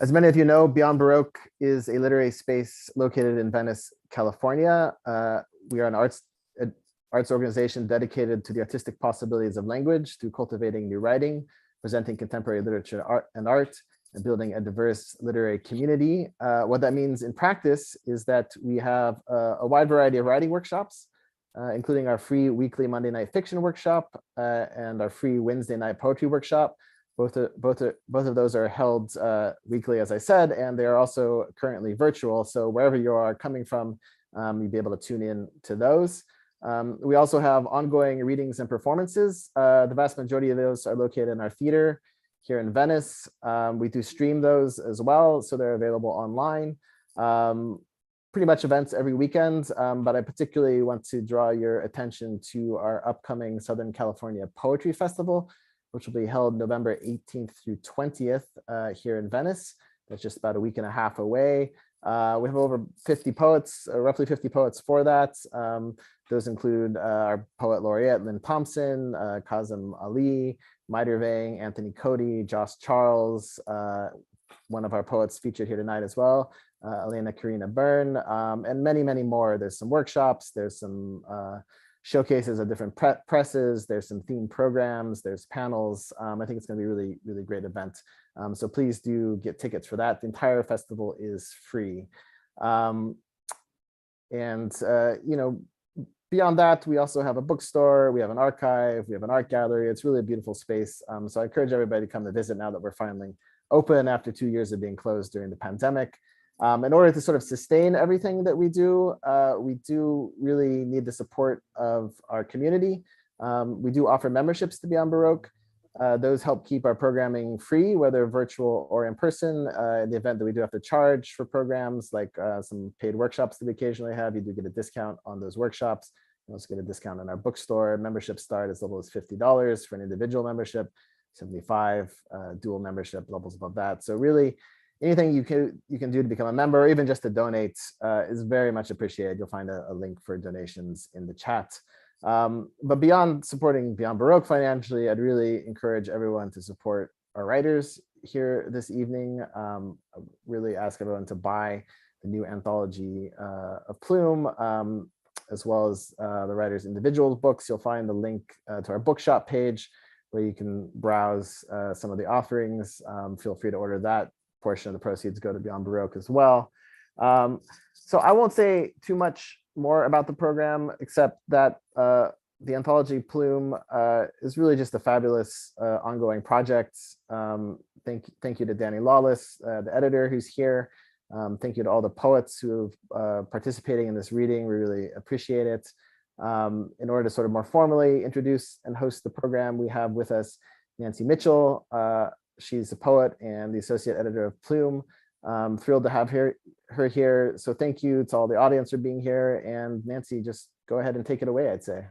As many of you know, Beyond Baroque is a literary space located in Venice, California. We are an arts organization dedicated to the artistic possibilities of language through cultivating new writing, presenting contemporary literature and art, and building a diverse literary community. What that means in practice is that we have a wide variety of writing workshops, including our free weekly Monday night fiction workshop and our free Wednesday night poetry workshop. Both of those are held weekly, as I said, and they are also currently virtual. So wherever you are coming from, you'll be able to tune in to those. We also have ongoing readings and performances. The vast majority of those are located in our theater here in Venice. We do stream those as well, so they're available online. Pretty much events every weekend, but I particularly want to draw your attention to our upcoming Southern California Poetry Festival, which will be held November 18th through 20th here in Venice. That's just about a week and a half away. We have over 50 poets, roughly 50 poets for that. Those include our poet laureate, Lynn Thompson, Kazim Ali, Maiter Vang, Anthony Cody, Josh Charles, one of our poets featured here tonight as well, Elena Karina Byrne, and many, many more. There's some workshops, there's some showcases of different presses, there's some themed programs, there's panels. I think it's going to be a really, really great event. So please do get tickets for that. The entire festival is free. You know, beyond that, we also have a bookstore, we have an archive, we have an art gallery. It's really a beautiful space. So I encourage everybody to come to visit now that we're finally open after 2 years of being closed during the pandemic. In order to sort of sustain everything that we do really need the support of our community. We do offer memberships to Beyond Baroque. Those help keep our programming free, whether virtual or in person. In the event that we do have to charge for programs, like some paid workshops that we occasionally have, you do get a discount on those workshops. You also get a discount on our bookstore. Memberships start as little as $50 for an individual membership, $75 dual membership levels above that. So really, anything you can do to become a member, or even just to donate, is very much appreciated. You'll find a link for donations in the chat. But beyond supporting Beyond Baroque financially, I'd really encourage everyone to support our writers here this evening. I really ask everyone to buy the new anthology of Plume, as well as the writers' individual books. You'll find the link to our bookshop page where you can browse some of the offerings. Feel free to order that. Portion of the proceeds go to Beyond Baroque as well. So I won't say too much more about the program, except that the anthology Plume is really just a fabulous ongoing project. Thank you to Danny Lawless, the editor who's here. Thank you to all the poets who are participating in this reading. We really appreciate it. In order to sort of more formally introduce and host the program, we have with us Nancy Mitchell. She's a poet and the associate editor of Plume. Thrilled to have her here. So thank you to all the audience for being here. And Nancy, just go ahead and take it away, I'd say.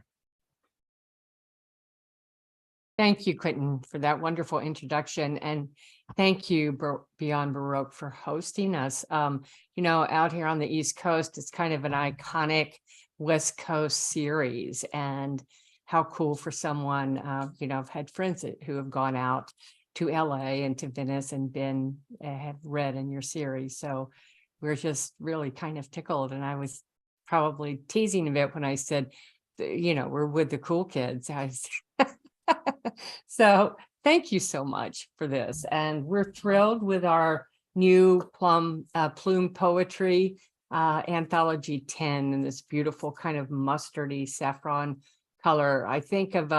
Thank you, Quentin, for that wonderful introduction. And thank you, Beyond Baroque, for hosting us. You know, out here on the East Coast, it's kind of an iconic West Coast series. And how cool for someone, you know, I've had friends who have gone out to LA and to Venice and have read in your series. So we're just really kind of tickled. And I was probably teasing a bit when I said, you know, we're with the cool kids. So thank you so much for this. And we're thrilled with our new Plume Poetry Anthology 10 in this beautiful kind of mustardy saffron color. I think of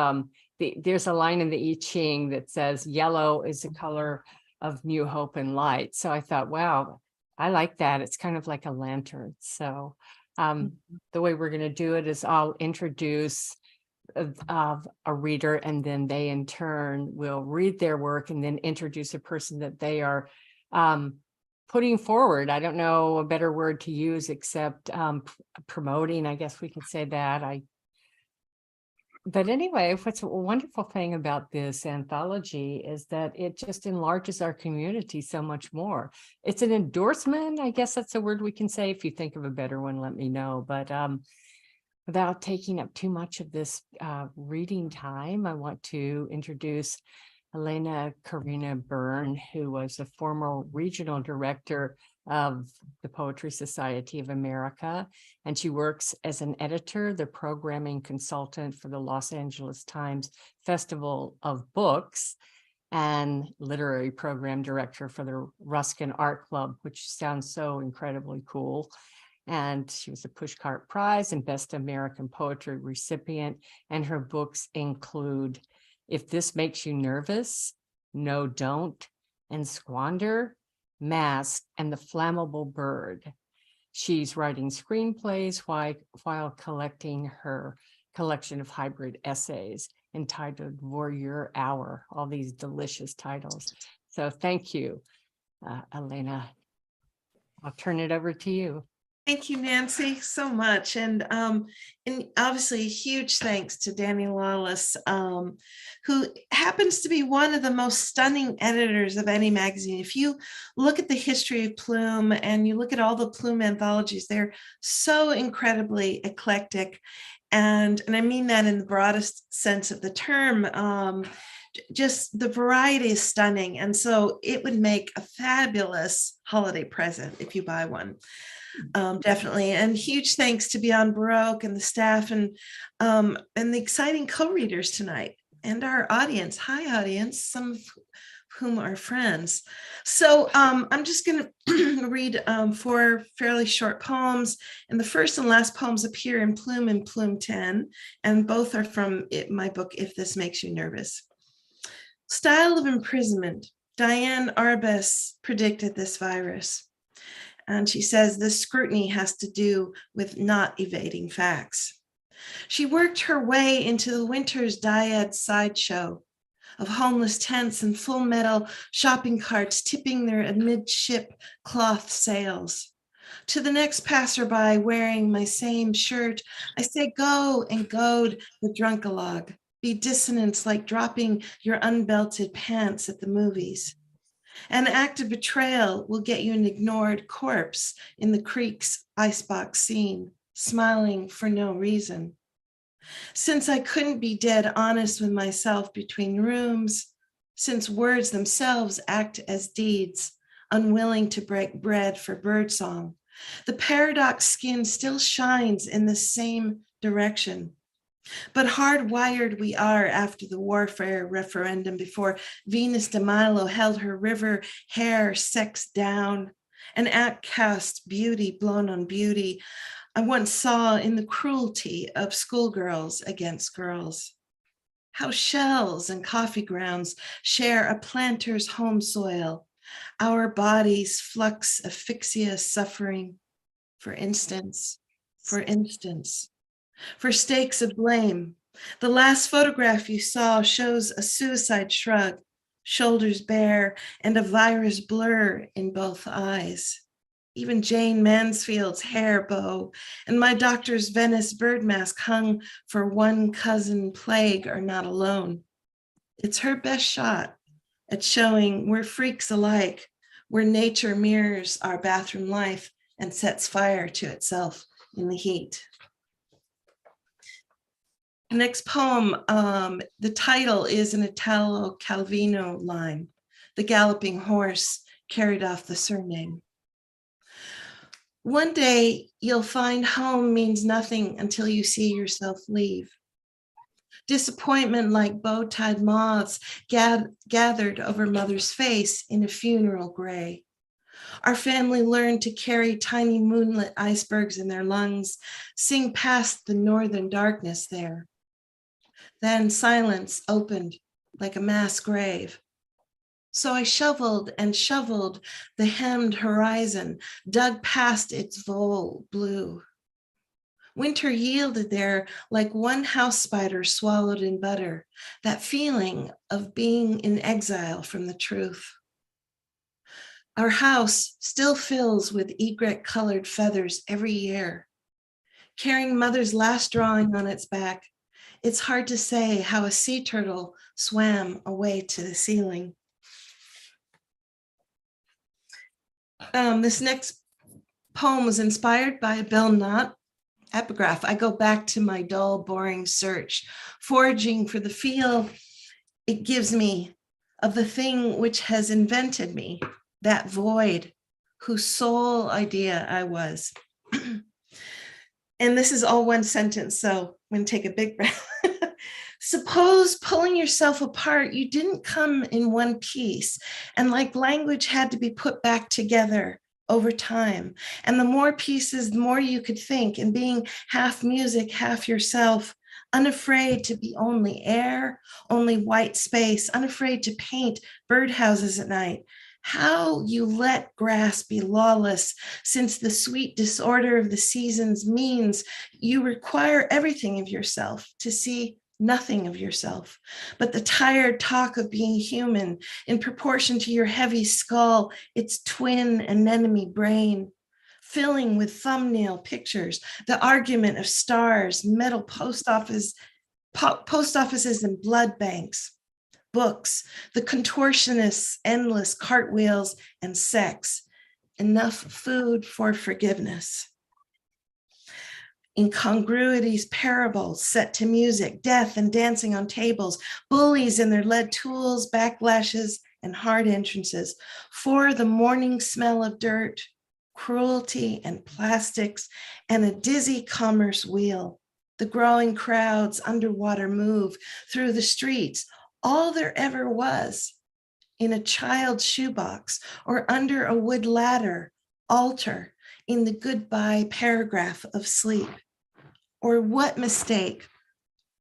there's a line in the I Ching that says yellow is the color of new hope and light. So I thought, wow, I like that. It's kind of like a lantern. So the way we're going to do it is I'll introduce a reader, and then they in turn will read their work and then introduce a person that they are putting forward. I don't know a better word to use except promoting. I guess we could say that. But anyway, what's a wonderful thing about this anthology is that it just enlarges our community so much more. It's an endorsement. I guess that's a word we can say. If you think of a better one, let me know. But without taking up too much of this reading time, I want to introduce Elena Karina Byrne, who was a former regional director of the Poetry Society of America, and she works as an editor, the programming consultant for the Los Angeles Times Festival of Books, and literary program director for the Ruskin Art Club, which sounds so incredibly cool. And she was a Pushcart Prize and Best American Poetry recipient, and her books include If This Makes You Nervous, No Don't, and Squander, Mask, and The Flammable Bird. She's writing screenplays while collecting her collection of hybrid essays entitled Warrior Hour, all these delicious titles. So thank you, Elena. I'll turn it over to you. Thank you, Nancy, so much. And obviously a huge thanks to Danny Lawless, who happens to be one of the most stunning editors of any magazine. If you look at the history of Plume and you look at all the Plume anthologies, they're so incredibly eclectic. And I mean that in the broadest sense of the term. Just the variety is stunning. And so it would make a fabulous holiday present if you buy one. Definitely. And huge thanks to Beyond Baroque and the staff and the exciting co-readers tonight and our audience. Hi, audience, some of whom are friends. So I'm just going to read 4 fairly short poems. And the first and last poems appear in Plume 10, and both are from my book, If This Makes You Nervous. Style of imprisonment. Diane Arbus predicted this virus. And she says this scrutiny has to do with not evading facts. She worked her way into the winter's dyad sideshow of homeless tents and full metal shopping carts tipping their amidship cloth sails. To the next passerby wearing my same shirt, I say, go and goad the drunkalogue. Be dissonance like dropping your unbelted pants at the movies. An act of betrayal will get you an ignored corpse in the creek's icebox scene, smiling for no reason. Since I couldn't be dead honest with myself between rooms, since words themselves act as deeds, unwilling to break bread for birdsong, the paradox skin still shines in the same direction. But hardwired we are after the warfare referendum before Venus de Milo held her river hair sex down, an outcast beauty blown on beauty I once saw in the cruelty of schoolgirls against girls. How shells and coffee grounds share a planter's home soil, our bodies flux asphyxia suffering, for instance. For stakes of blame. The last photograph you saw shows a suicide shrug, shoulders bare, and a virus blur in both eyes. Even Jane Mansfield's hair bow and my doctor's Venice bird mask hung for one cousin plague are not alone. It's her best shot at showing we're freaks alike, where nature mirrors our bathroom life and sets fire to itself in the heat. Next poem, the title is an Italo Calvino line. The galloping horse carried off the surname. One day you'll find home means nothing until you see yourself leave. Disappointment like bow-tied moths gathered over mother's face in a funeral gray. Our family learned to carry tiny moonlit icebergs in their lungs, sing past the northern darkness there. Then silence opened like a mass grave. So I shoveled and shoveled the hemmed horizon, dug past its vole blue. Winter yielded there like one house spider swallowed in butter, that feeling of being in exile from the truth. Our house still fills with egret colored feathers every year. Carrying mother's last drawing on its back, it's hard to say how a sea turtle swam away to the ceiling. This next poem was inspired by a Bill Knott epigraph. I go back to my dull, boring search, foraging for the feel it gives me of the thing which has invented me, that void whose sole idea I was. And this is all one sentence, so I'm going to take a big breath. Suppose pulling yourself apart, you didn't come in one piece, and like language had to be put back together over time. And the more pieces, the more you could think, and being half music, half yourself, unafraid to be only air, only white space, unafraid to paint birdhouses at night. How you let grass be lawless, since the sweet disorder of the seasons means you require everything of yourself to see nothing of yourself, but the tired talk of being human in proportion to your heavy skull, its twin anemone brain, filling with thumbnail pictures, the argument of stars, metal post offices and blood banks, books, the contortionists, endless cartwheels and sex, enough food for forgiveness. Incongruities, parables set to music, death and dancing on tables, bullies and their lead tools, backlashes and hard entrances, for the morning smell of dirt, cruelty and plastics, and a dizzy commerce wheel. The growing crowds underwater move through the streets, all there ever was, in a child's shoebox or under a wood ladder, altar, in the goodbye paragraph of sleep. Or what mistake,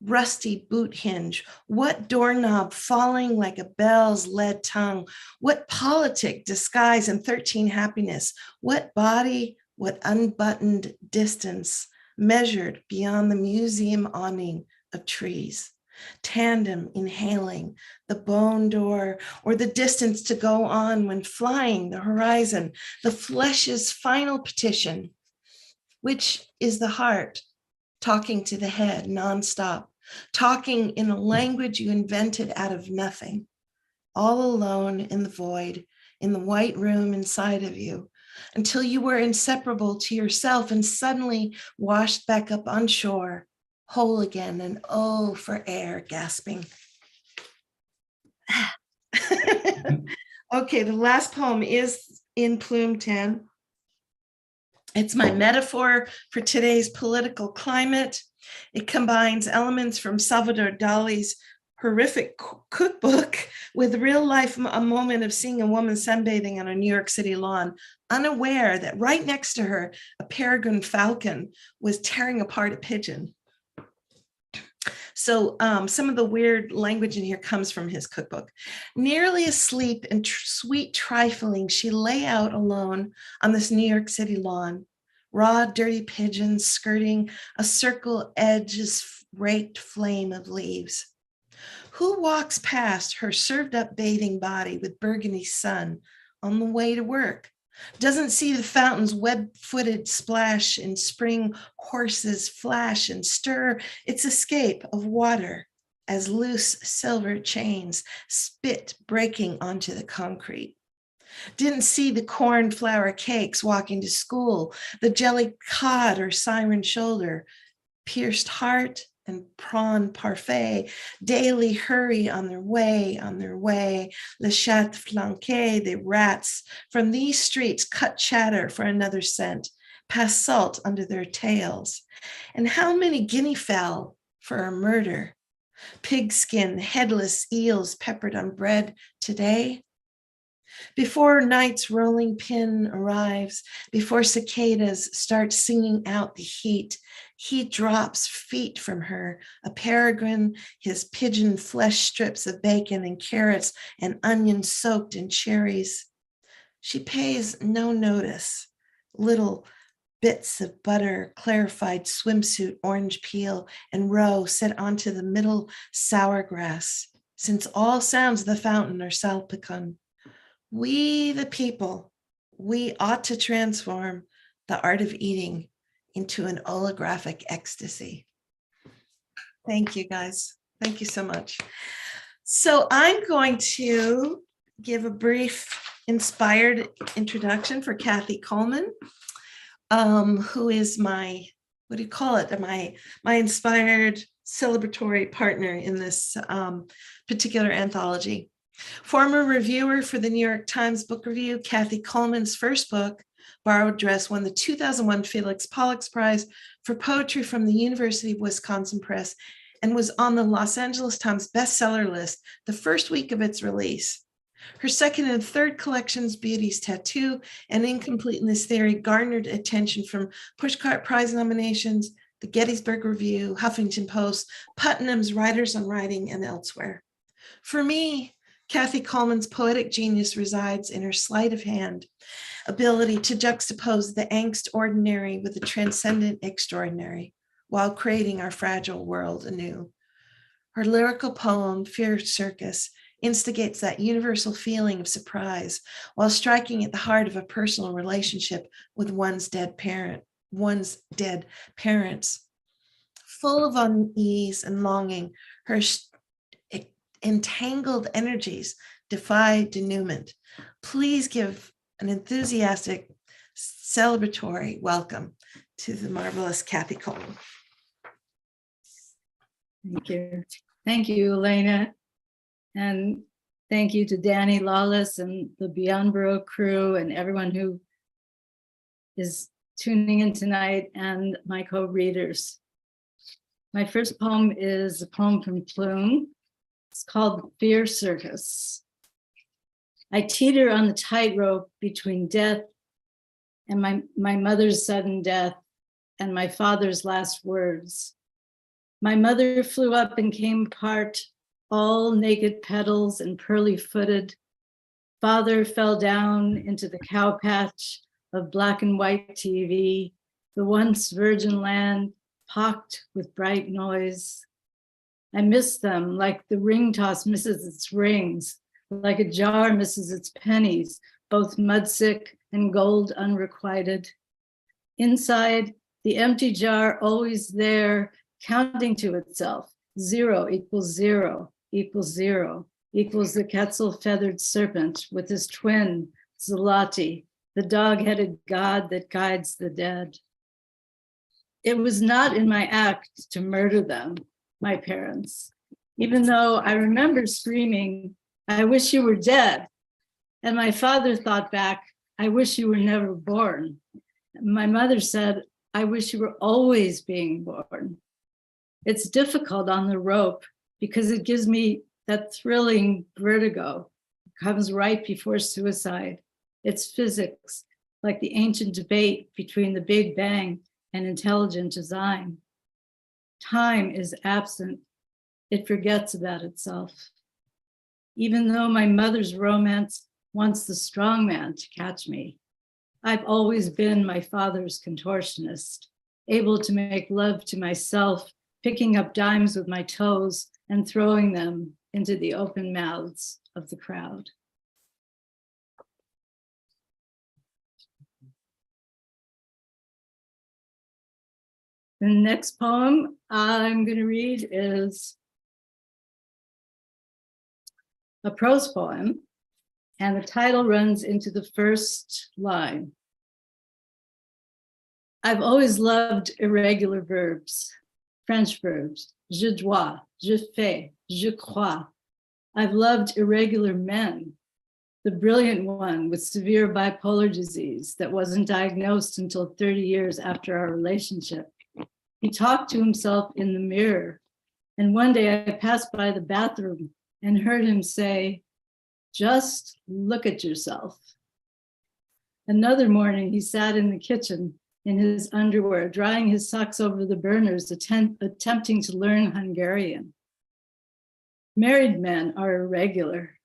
rusty boot hinge, what doorknob falling like a bell's lead tongue, what politic disguise and 13 happiness, what body, what unbuttoned distance measured beyond the museum awning of trees. Tandem inhaling, the bone door, or the distance to go on when flying the horizon, the flesh's final petition, which is the heart talking to the head nonstop, talking in a language you invented out of nothing, all alone in the void, in the white room inside of you, until you were inseparable to yourself and suddenly washed back up on shore, whole again, and oh, for air, gasping. Okay, the last poem is in Plume 10. It's my metaphor for today's political climate. It combines elements from Salvador Dali's horrific cookbook with real life, a moment of seeing a woman sunbathing on a New York City lawn, unaware that right next to her, a peregrine falcon was tearing apart a pigeon. So some of the weird language in here comes from his cookbook. Nearly asleep and sweet trifling, she lay out alone on this New York City lawn, raw, dirty pigeons skirting a circle edge's raked flame of leaves. Who walks past her served up bathing body with burgundy sun on the way to work? Doesn't see the fountain's web-footed splash in spring horses flash and stir its escape of water as loose silver chains spit breaking onto the concrete. Didn't see the cornflower cakes walking to school, the jelly cod or siren shoulder, pierced heart and prawn parfait daily hurry on their way, le chat flanqué, the rats from these streets cut chatter for another cent, pass salt under their tails. And how many guinea fowl for a murder? Pigskin, headless eels peppered on bread today? Before night's rolling pin arrives, before cicadas start singing out the heat drops feet from her, a peregrine, his pigeon flesh strips of bacon and carrots and onions soaked in cherries. She pays no notice. Little bits of butter, clarified swimsuit, orange peel, and roe set onto the middle sour grass, since all sounds of the fountain are salpicon. We, the people, we ought to transform the art of eating into an holographic ecstasy. Thank you, guys. Thank you so much. So I'm going to give a brief inspired introduction for Cathy Colman, who is my, what do you call it? My inspired celebratory partner in this particular anthology. Former reviewer for the New York Times Book Review, Cathy Colman's first book, Borrowed Dress, won the 2001 Felix Pollock Prize for Poetry from the University of Wisconsin Press and was on the Los Angeles Times bestseller list the first week of its release. Her second and third collections, Beauty's Tattoo and Incompleteness Theory, garnered attention from Pushcart Prize nominations, the Gettysburg Review, Huffington Post, Putnam's Writers on Writing, and elsewhere. For me, Cathy Colman's poetic genius resides in her sleight of hand ability to juxtapose the angst ordinary with the transcendent extraordinary while creating our fragile world anew. Her lyrical poem, Fear Circus, instigates that universal feeling of surprise while striking at the heart of a personal relationship with one's dead parents. Full of unease and longing, her entangled energies defy denouement. Please give an enthusiastic, celebratory welcome to the marvelous Cathy Colman. Thank you. Thank you, Elena. And thank you to Danny Lawless and the Beyond Borough crew and everyone who is tuning in tonight and my co-readers. My first poem is a poem from Plume. It's called Fear Circus. I teeter on the tightrope between death and my mother's sudden death and my father's last words. My mother flew up and came apart, all naked petals and pearly-footed. Father fell down into the cow patch of black and white TV, the once virgin land pocked with bright noise. I miss them like the ring toss misses its rings, like a jar misses its pennies, both mudsick and gold unrequited. Inside, the empty jar always there, counting to itself, 0 equals 0 equals 0 equals the Quetzal-feathered serpent with his twin, Zalati, the dog-headed god that guides the dead. It was not in my act to murder them, my parents, even though I remember screaming, I wish you were dead. And my father thought back, I wish you were never born. My mother said, I wish you were always being born. It's difficult on the rope because it gives me that thrilling vertigo. It comes right before suicide. It's physics, like the ancient debate between the Big Bang and intelligent design. Time is absent. It forgets about itself. Even though my mother's romance wants the strong man to catch me, I've always been my father's contortionist, able to make love to myself, picking up dimes with my toes and throwing them into the open mouths of the crowd. The next poem I'm going to read is a prose poem, and the title runs into the first line. I've always loved irregular verbs, French verbs, je dois, je fais, je crois. I've loved irregular men, the brilliant one with severe bipolar disease that wasn't diagnosed until 30 years after our relationship. He talked to himself in the mirror, and one day I passed by the bathroom and heard him say, just look at yourself. Another morning, he sat in the kitchen in his underwear, drying his socks over the burners, attempting to learn Hungarian. Married men are irregular.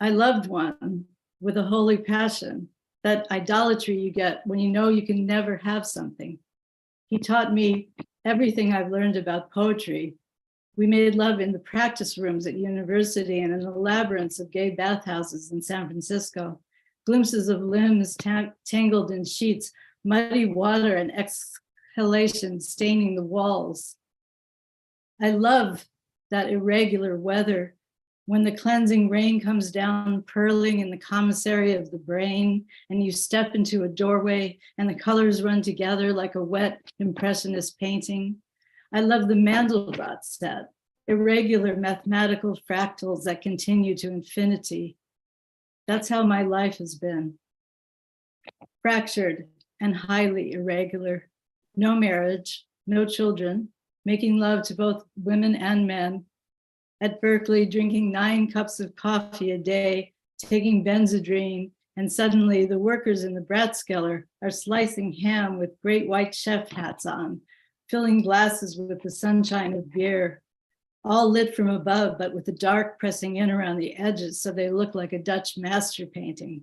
I loved one with a holy passion, that idolatry you get when you know you can never have something. He taught me everything I've learned about poetry. We made love in the practice rooms at university and in the labyrinths of gay bathhouses in San Francisco. Glimpses of limbs tangled in sheets, muddy water and exhalation staining the walls. I love that irregular weather when the cleansing rain comes down, purling in the commissary of the brain, and you step into a doorway and the colors run together like a wet impressionist painting. I love the Mandelbrot set, irregular mathematical fractals that continue to infinity. That's how my life has been. Fractured and highly irregular. No marriage, no children, making love to both women and men. At Berkeley, drinking 9 cups of coffee a day, taking Benzedrine, and suddenly the workers in the Bratskeller are slicing ham with great white chef hats on, filling glasses with the sunshine of beer, all lit from above, but with the dark pressing in around the edges so they look like a Dutch master painting.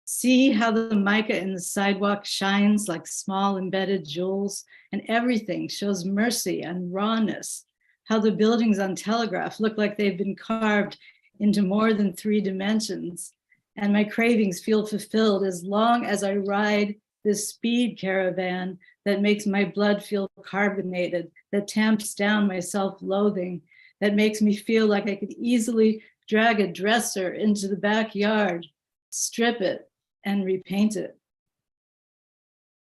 See how the mica in the sidewalk shines like small embedded jewels, and everything shows mercy and rawness. How the buildings on Telegraph look like they've been carved into more than 3 dimensions. And my cravings feel fulfilled as long as I ride this speed caravan that makes my blood feel carbonated, that tamps down my self-loathing, that makes me feel like I could easily drag a dresser into the backyard, strip it, and repaint it.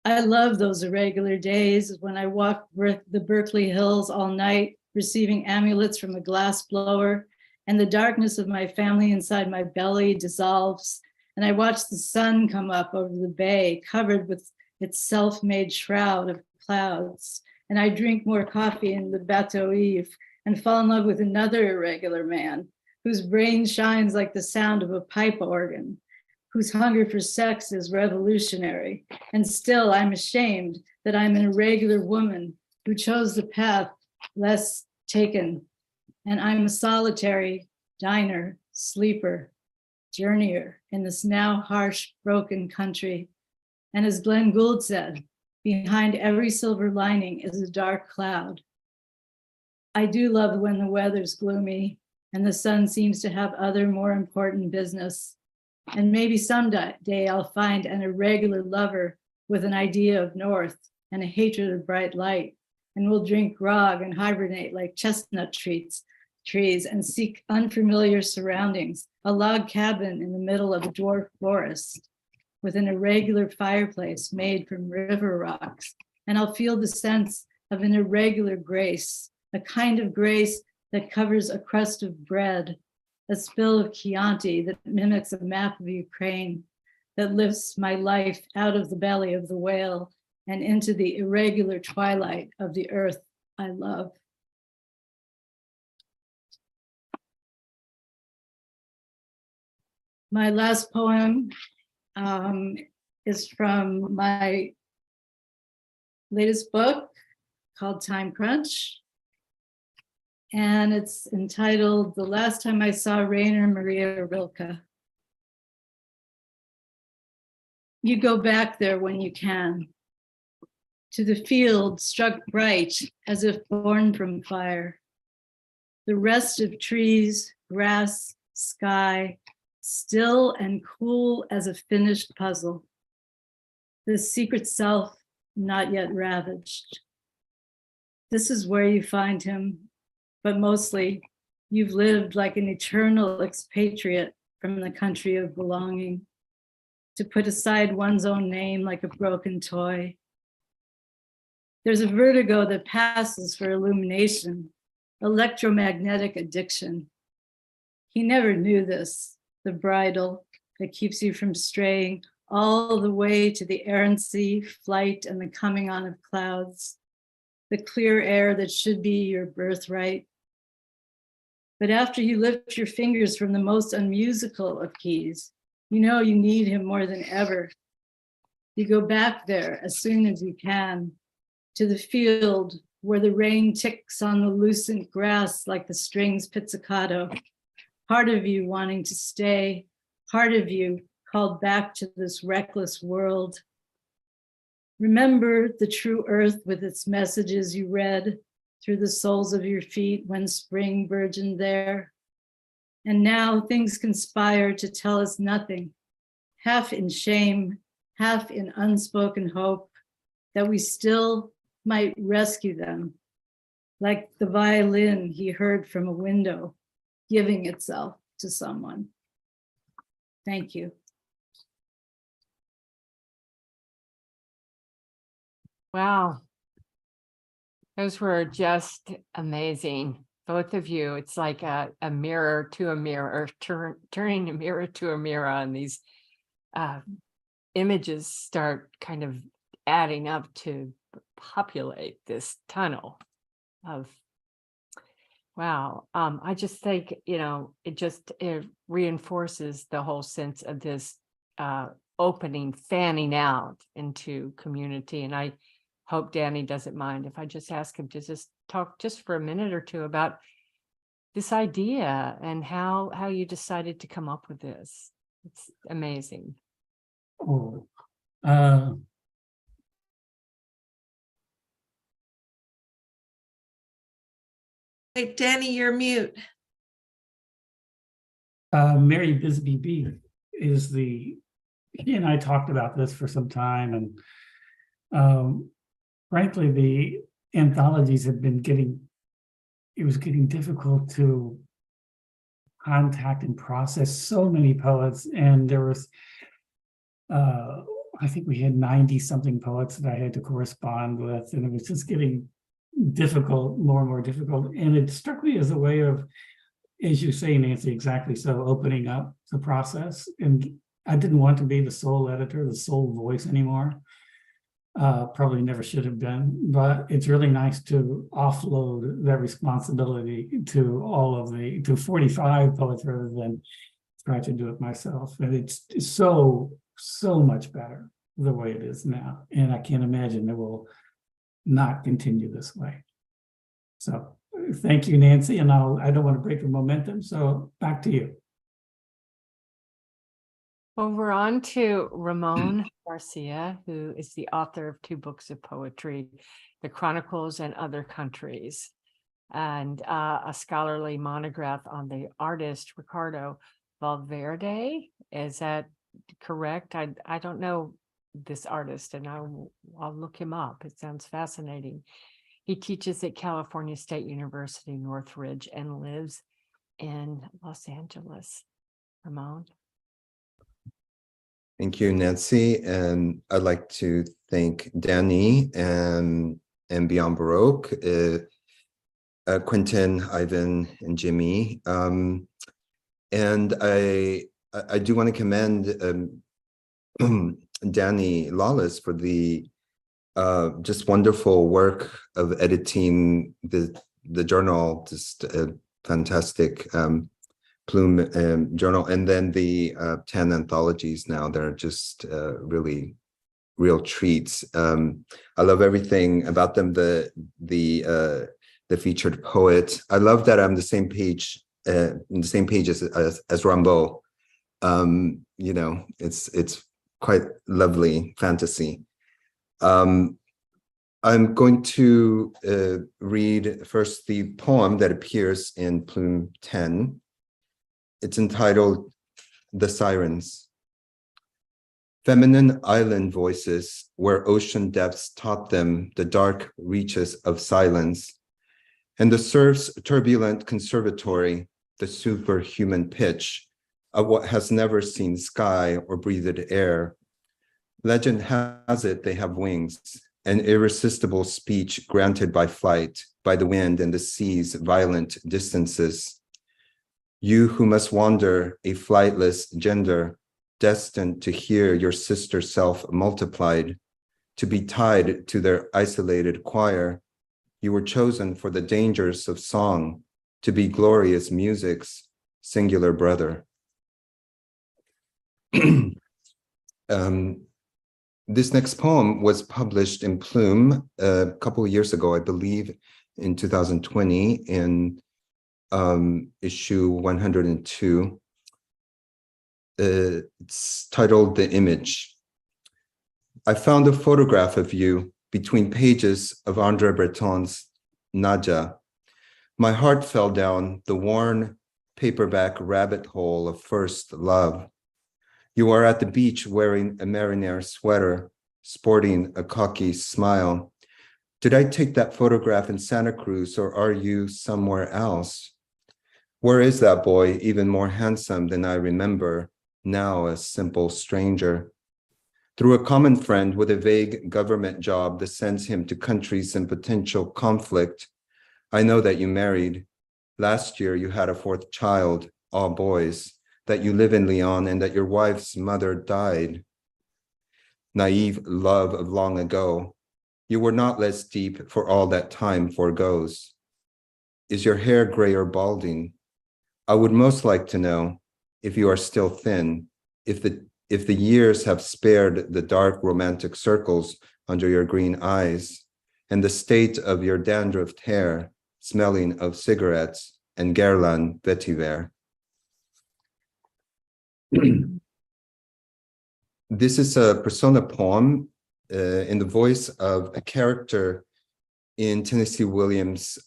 I love those irregular days when I walk the Berkeley Hills all night, receiving amulets from a glass blower, and the darkness of my family inside my belly dissolves, and I watch the sun come up over the bay, covered with its self-made shroud of clouds, and I drink more coffee in the Bateau Ivre and fall in love with another irregular man whose brain shines like the sound of a pipe organ, whose hunger for sex is revolutionary. And still I'm ashamed that I'm an irregular woman who chose the path less taken. And I'm a solitary diner, sleeper, journeyer in this now harsh, broken country. And as Glenn Gould said, behind every silver lining is a dark cloud. I do love when the weather's gloomy and the sun seems to have other more important business. And maybe someday I'll find an irregular lover with an idea of north and a hatred of bright light. And we'll drink grog and hibernate like chestnut trees and seek unfamiliar surroundings, a log cabin in the middle of a dwarf forest with an irregular fireplace made from river rocks. And I'll feel the sense of an irregular grace, a kind of grace that covers a crust of bread, a spill of Chianti that mimics a map of Ukraine, that lifts my life out of the belly of the whale and into the irregular twilight of the earth I love. My last poem is from my latest book called Time Crunch. And it's entitled The Last Time I Saw Rainer Maria Rilke. You go back there when you can, to the field struck bright as if born from fire. The rest of trees, grass, sky, still and cool as a finished puzzle. The secret self not yet ravaged. This is where you find him, but mostly you've lived like an eternal expatriate from the country of belonging, to put aside one's own name like a broken toy. There's a vertigo that passes for illumination, electromagnetic addiction. He never knew this, the bridle that keeps you from straying all the way to the errancy, flight, and the coming on of clouds, the clear air that should be your birthright. But after you lift your fingers from the most unmusical of keys, you know you need him more than ever. You go back there as soon as you can, to the field where the rain ticks on the lucent grass like the strings pizzicato. Part of you wanting to stay, part of you called back to this reckless world. Remember the true earth with its messages you read through the soles of your feet when spring burgeoned there. And now things conspire to tell us nothing, half in shame, half in unspoken hope, that we still might rescue them, like the violin he heard from a window, giving itself to someone. Thank you. Wow. Those were just amazing. both of you. It's like a mirror to a mirror, turning a mirror to a mirror, and these images start kind of adding up to populate this tunnel of, wow. I just think, it reinforces the whole sense of this opening, fanning out into community. And I hope Danny doesn't mind if I just ask him to just talk just for a minute or two about this idea and how you decided to come up with this. It's amazing. Oh, Hey, Danny, you're mute. Mary Bisbee B is he and I talked about this for some time, and frankly, the anthologies had been it was getting difficult to contact and process so many poets, and there was, I think we had 90 something poets that I had to correspond with, and it was just getting difficult, more and more difficult. And it struck me as a way of, as you say, Nancy, exactly so, opening up the process. And I didn't want to be the sole editor, the sole voice anymore. Probably never should have been, but it's really nice to offload that responsibility to 45 poets rather than try to do it myself. And it's so much better the way it is now. And I can't imagine it will not continue this way. So thank you, Nancy. And I don't want to break the momentum. So back to you. Well, we're on to Ramón García, who is the author of 2 books of poetry, The Chronicles and Other Countries, and a scholarly monograph on the artist Ricardo Valverde. Is that correct? I don't know this artist, and I'll look him up. It sounds fascinating. He teaches at California State University, Northridge, and lives in Los Angeles. Ramón. Thank you, Nancy. And I'd like to thank Danny and Beyond Baroque, Quentin, Ivan, and Jimmy. And I do want to commend Danny Lawless for the just wonderful work of editing the journal, just a fantastic Plume journal, and then the 10 anthologies now. They're just really real treats. I love everything about them. The featured poet. I love that I'm the same page in the same page as Rimbaud. It's quite lovely fantasy. I'm going to read first the poem that appears in Plume 10. It's entitled The Sirens. Feminine island voices where ocean depths taught them the dark reaches of silence, and the surf's turbulent conservatory, the superhuman pitch of what has never seen sky or breathed air. Legend has it they have wings, an irresistible speech granted by flight, by the wind and the sea's violent distances. You who must wander a flightless gender, destined to hear your sister self multiplied, to be tied to their isolated choir, you were chosen for the dangers of song, to be glorious music's singular brother. This next poem was published in Plume a couple of years ago, I believe in 2020, in issue 102. It's titled The Image. I found a photograph of you between pages of André Breton's Nadja. My heart fell down the worn paperback rabbit hole of first love. You are at the beach wearing a mariniere sweater, sporting a cocky smile. Did I take that photograph in Santa Cruz, or are you somewhere else? Where is that boy, even more handsome than I remember, now a simple stranger? Through a common friend with a vague government job that sends him to countries in potential conflict, I know that you married. Last year, you had a fourth child, all boys, that you live in Lyon and that your wife's mother died. Naive love of long ago, you were not less deep for all that time foregoes. Is your hair gray or balding? I would most like to know if you are still thin, if the years have spared the dark romantic circles under your green eyes, and the state of your dandruffed hair, smelling of cigarettes and Guerlain vetiver. This is a persona poem in the voice of a character in Tennessee Williams'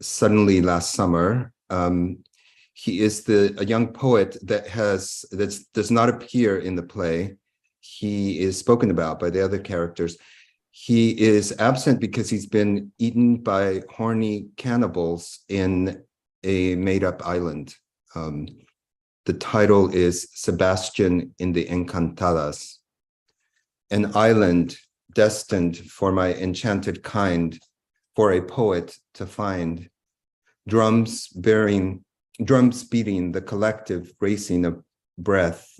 Suddenly Last Summer. He is a young poet that does not appear in the play. He is spoken about by the other characters. He is absent because he's been eaten by horny cannibals in a made-up island. The title is Sebastian in the Encantadas, an island destined for my enchanted kind, for a poet to find. Drums beating the collective racing of breath,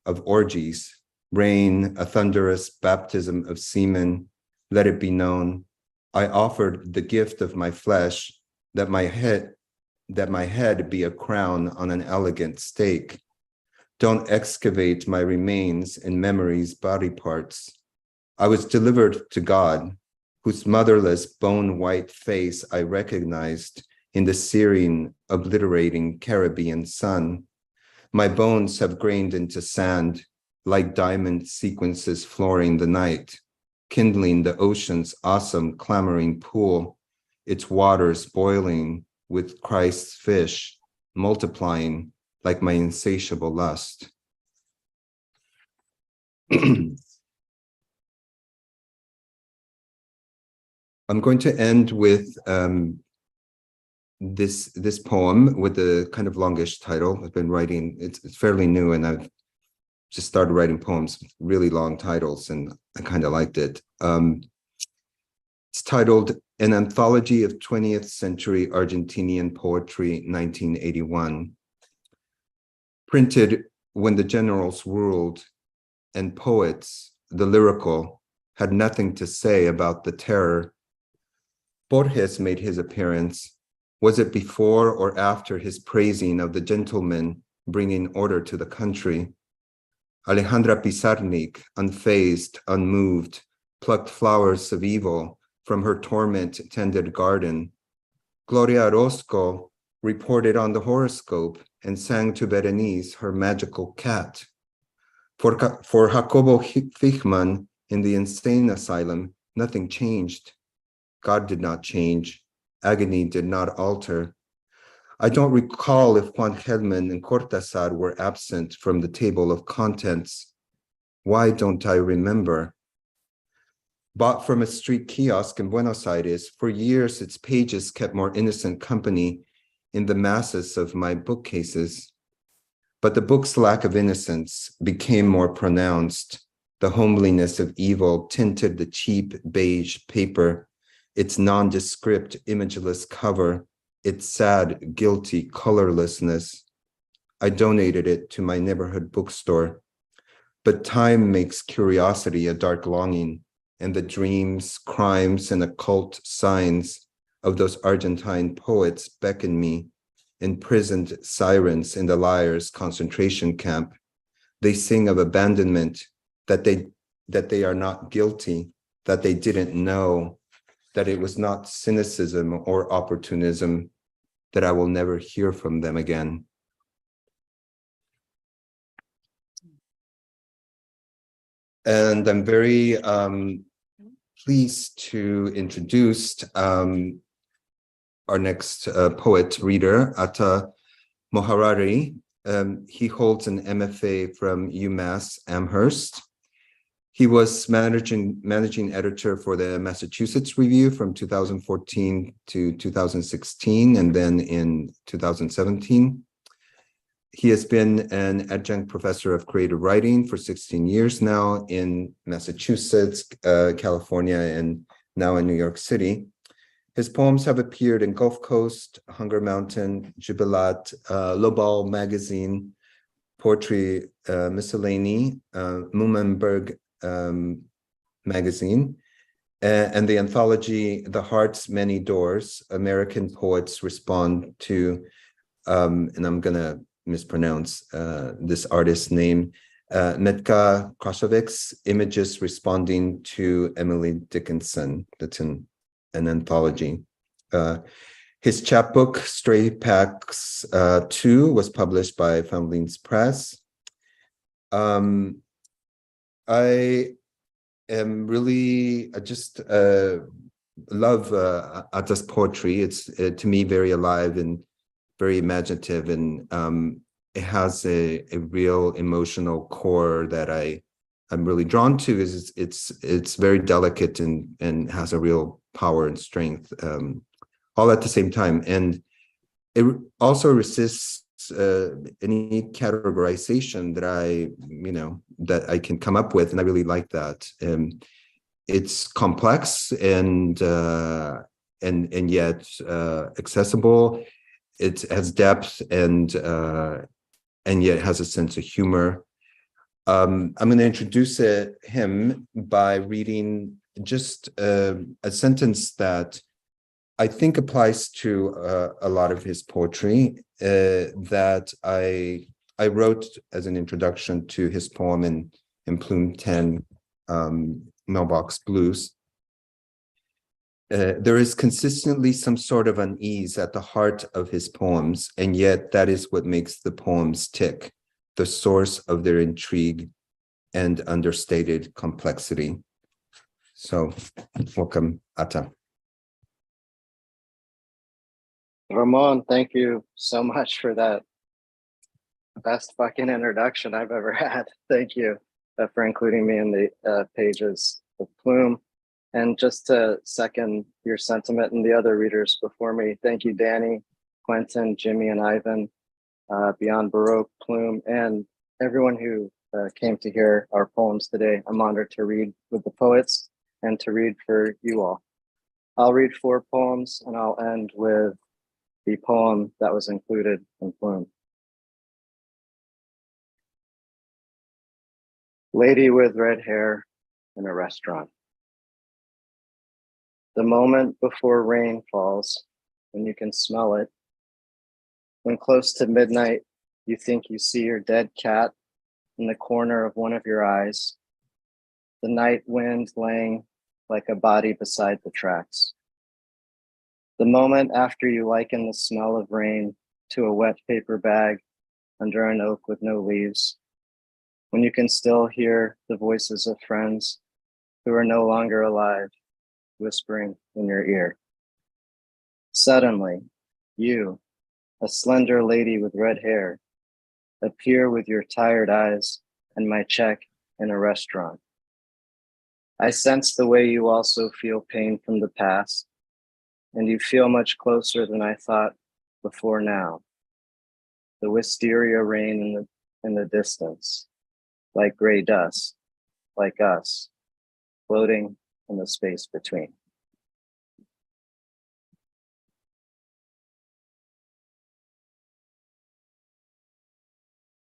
of orgies, rain, a thunderous baptism of semen. Let it be known, I offered the gift of my flesh, that my head be a crown on an elegant stake. Don't excavate my remains in memory's body parts. I was delivered to God, whose motherless bone-white face I recognized in the searing, obliterating Caribbean sun. My bones have grained into sand, like diamond sequences flooring the night, kindling the ocean's awesome clamoring pool, its waters boiling with Christ's fish, multiplying like my insatiable lust. I'm going to end with this poem with a kind of longish title. I've been writing, it's fairly new, and I've just started writing poems with really long titles, and I kind of liked it. It's titled An Anthology of 20th Century Argentinian Poetry, 1981. Printed when the generals ruled and poets, the lyrical, had nothing to say about the terror. Borges made his appearance. Was it before or after his praising of the gentlemen bringing order to the country? Alejandra Pizarnik, unfazed, unmoved, plucked flowers of evil from her torment-tended garden. Gloria Orozco reported on the horoscope and sang to Berenice her magical cat. For Jacobo Fichman in the insane asylum, nothing changed. God did not change. Agony did not alter. I don't recall if Juan Gelman and Cortázar were absent from the table of contents. Why don't I remember? Bought from a street kiosk in Buenos Aires, for years its pages kept more innocent company in the masses of my bookcases. But the book's lack of innocence became more pronounced. The homeliness of evil tinted the cheap beige paper, its nondescript, imageless cover, its sad, guilty colorlessness. I donated it to my neighborhood bookstore. But time makes curiosity a dark longing, and the dreams, crimes, and occult signs of those Argentine poets beckon me, imprisoned sirens in the liars' concentration camp. They sing of abandonment, that they are not guilty, that they didn't know, that it was not cynicism or opportunism, that I will never hear from them again. And I'm very pleased to introduce our next poet reader, Atta Moharreri. He holds an MFA from UMass Amherst. He was managing editor for the Massachusetts Review from 2014 to 2016, and then in 2017. He has been an adjunct professor of creative writing for 16 years now in Massachusetts, California, and now in New York City. His poems have appeared in Gulf Coast, Hunger Mountain, Jubilat, Lobal Magazine, Poetry Miscellany, Mumenberg Magazine, and the anthology The Heart's Many Doors, American Poets Respond to, and I'm gonna mispronounce this artist's name, Metka Krasovic's Images Responding to Emily Dickinson. That's an anthology. His chapbook, Stray Packs 2, was published by Foundlings Press. I am really, I just love Atta's poetry. It's to me very alive and very imaginative, and it has a real emotional core that I'm really drawn to. Is it's very delicate and has a real power and strength, all at the same time, and it also resists any categorization that I can come up with, and I really like that. It's complex and yet accessible. It has depth and yet has a sense of humor. I'm going to introduce him by reading just a sentence that I think applies to a lot of his poetry that I wrote as an introduction to his poem in Plume 10, Mailbox Blues. There is consistently some sort of unease at the heart of his poems, and yet that is what makes the poems tick, the source of their intrigue and understated complexity. So, welcome, Atta. Ramon, thank you so much for that best fucking introduction I've ever had. Thank you for including me in the pages of Plume. And just to second your sentiment and the other readers before me, thank you, Danny, Quentin, Jimmy, and Ivan, Beyond Baroque, Plume, and everyone who came to hear our poems today. I'm honored to read with the poets and to read for you all. I'll read 4 poems and I'll end with the poem that was included in Plume. Lady with red hair in a restaurant. The moment before rain falls, when you can smell it. When close to midnight, you think you see your dead cat in the corner of one of your eyes. The night wind laying like a body beside the tracks. The moment after you liken the smell of rain to a wet paper bag under an oak with no leaves. When you can still hear the voices of friends who are no longer alive, whispering in your ear. Suddenly, you, a slender lady with red hair, appear with your tired eyes and my check in a restaurant. I sense the way you also feel pain from the past, and you feel much closer than I thought before now. The wisteria rain in the distance, like gray dust, like us, floating in the space between.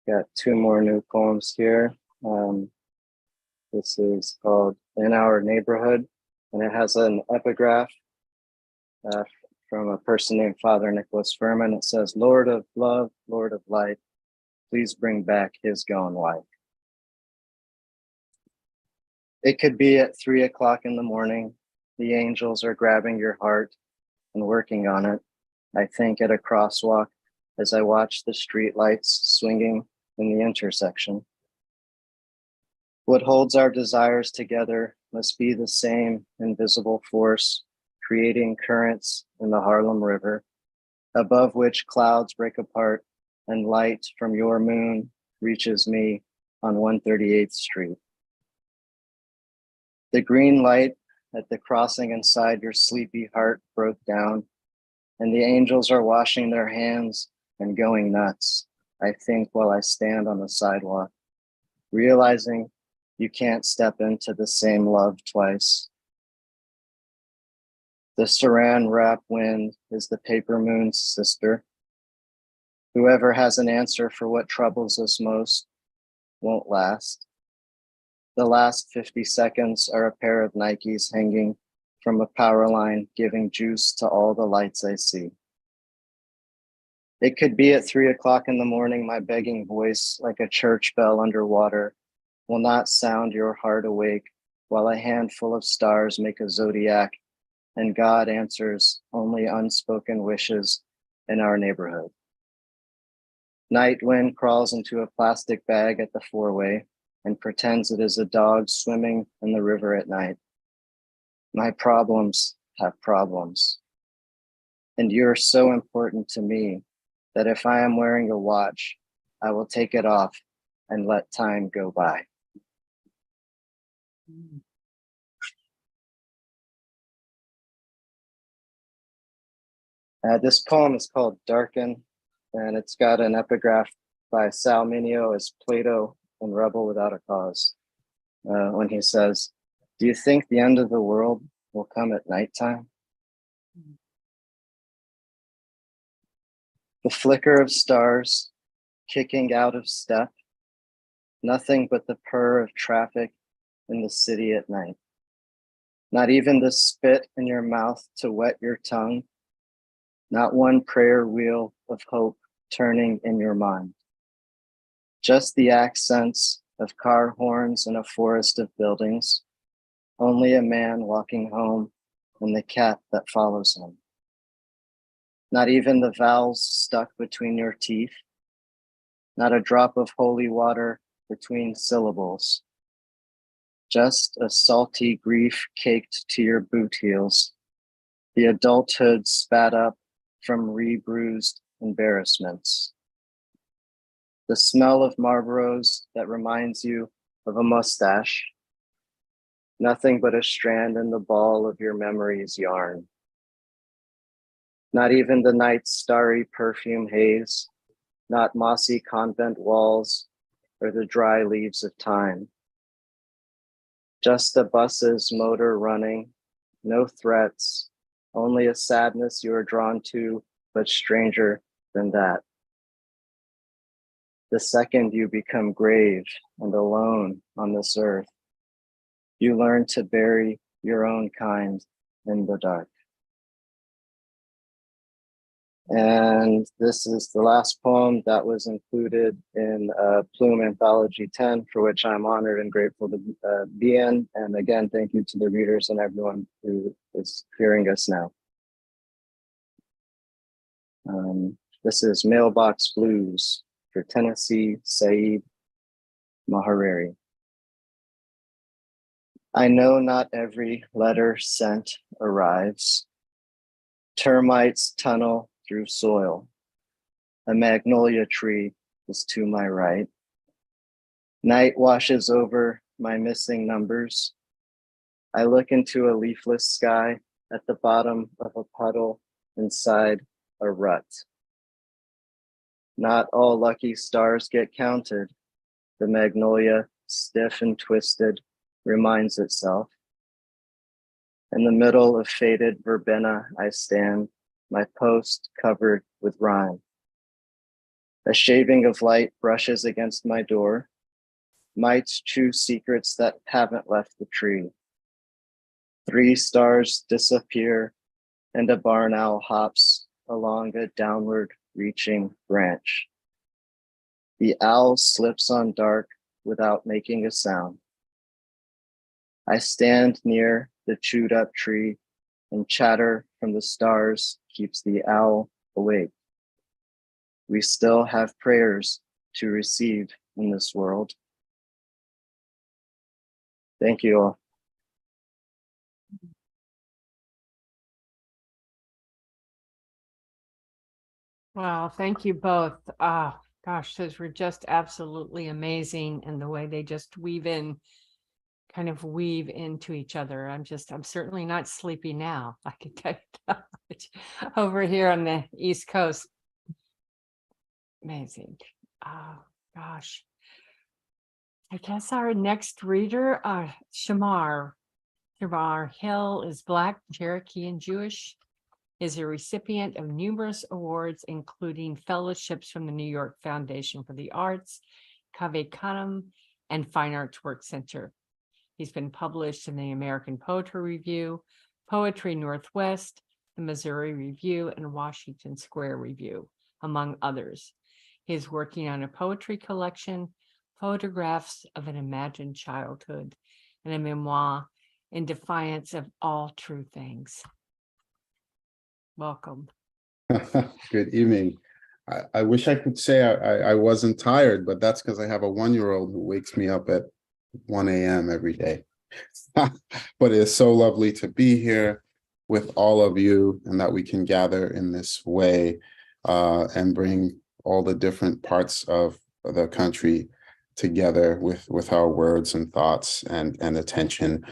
Got 2 more new poems here. This is called In Our Neighborhood, and it has an epigraph from a person named Father Nicholas Furman. It says, Lord of love, Lord of light, please bring back his gone wife. It could be at 3 o'clock in the morning. The angels are grabbing your heart and working on it. I think at a crosswalk as I watch the street lights swinging in the intersection. What holds our desires together must be the same invisible force creating currents in the Harlem River, above which clouds break apart and light from your moon reaches me on 138th Street. The green light at the crossing inside your sleepy heart broke down, and the angels are washing their hands and going nuts, I think, while I stand on the sidewalk, realizing you can't step into the same love twice. The saran wrap wind is the paper moon's sister. Whoever has an answer for what troubles us most won't last. The last 50 seconds are a pair of Nikes hanging from a power line, giving juice to all the lights I see. It could be at 3 o'clock in the morning, my begging voice, like a church bell underwater, will not sound your heart awake, while a handful of stars make a zodiac, and God answers only unspoken wishes in our neighborhood. Night wind crawls into a plastic bag at the four-way and pretends it is a dog swimming in the river at night. My problems have problems. And you're so important to me that if I am wearing a watch, I will take it off and let time go by. This poem is called Darken, and it's got an epigraph by Sal Mineo as Plato in Rebel Without a Cause, when he says, "Do you think the end of the world will come at nighttime?" The flicker of stars kicking out of step, nothing but the purr of traffic in the city at night. Not even the spit in your mouth to wet your tongue, not one prayer wheel of hope turning in your mind. Just the accents of car horns in a forest of buildings, only a man walking home and the cat that follows him. Not even the vowels stuck between your teeth, not a drop of holy water between syllables. Just a salty grief caked to your boot heels, the adulthood spat up from re-bruised embarrassments. The smell of Marlboros that reminds you of a mustache, nothing but a strand in the ball of your memory's yarn. Not even the night's starry perfume haze, not mossy convent walls or the dry leaves of time. Just the bus's motor running, no threats, only a sadness you are drawn to, but stranger than that. The second you become grave and alone on this earth, you learn to bury your own kind in the dark. And this is the last poem that was included in Plume Anthology 10, for which I'm honored and grateful to be in. And again, thank you to the readers and everyone who is hearing us now. This is Mailbox Blues for Tennessee Said Moharreri. I know not every letter sent arrives. Termites tunnel through soil. A magnolia tree is to my right. Night washes over my missing numbers. I look into a leafless sky at the bottom of a puddle inside a rut. Not all lucky stars get counted. The magnolia, stiff and twisted, reminds itself. In the middle of faded verbena, I stand, my post covered with rime. A shaving of light brushes against my door. Mites chew secrets that haven't left the tree. 3 stars disappear, and a barn owl hops along a downward reaching branch. The owl slips on dark without making a sound. I stand near the chewed up tree, and chatter from the stars keeps the owl awake. We still have prayers to receive in this world. Thank you all. Wow, thank you both. Gosh, those were just absolutely amazing. And the way they just weave into each other. I'm certainly not sleepy now. I can tell you that much. Over here on the East Coast. Amazing. Oh, gosh. I guess our next reader, Shamar, Shamar Hill is Black, Cherokee, and Jewish. Is a recipient of numerous awards, including fellowships from the New York Foundation for the Arts, Cathy Colman, and Fine Arts Work Center. He's been published in the American Poetry Review, Poetry Northwest, the Missouri Review, and Washington Square Review, among others. He is working on a poetry collection, Photographs of an Imagined Childhood, and a memoir, In Defiance of All True Things. Welcome. Good evening. I wish I could say I wasn't tired, but that's because I have a 1-year-old who wakes me up at 1 a.m. every day. But it's so lovely to be here with all of you and that we can gather in this way and bring all the different parts of the country together with our words and thoughts and attention.